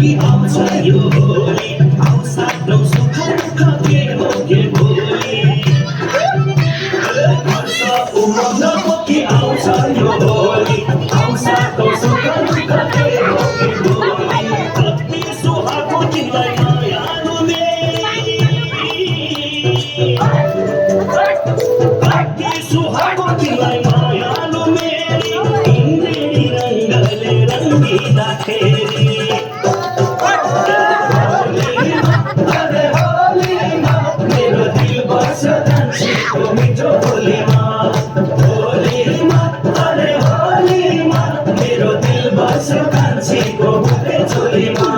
आउँछ यो होली आउँछ न सुख दुःख के हो के भोलि हर्ष उमङ्ग बोकी आउँछ यो होली आउँछ न सुख दुःख के हो के भोलि कति सुहाएको तिमीलाई मायालुले कति सुहाएको तिमीलाई मायालु मेरी इन्द्रेणी रङ्गले रङ्गिँदाखेरि मिठो होलीमा होलीमा अरे होलीमा मेरो दिल बस्यो कान्छीको bouquet चोलीमा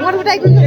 What would I do?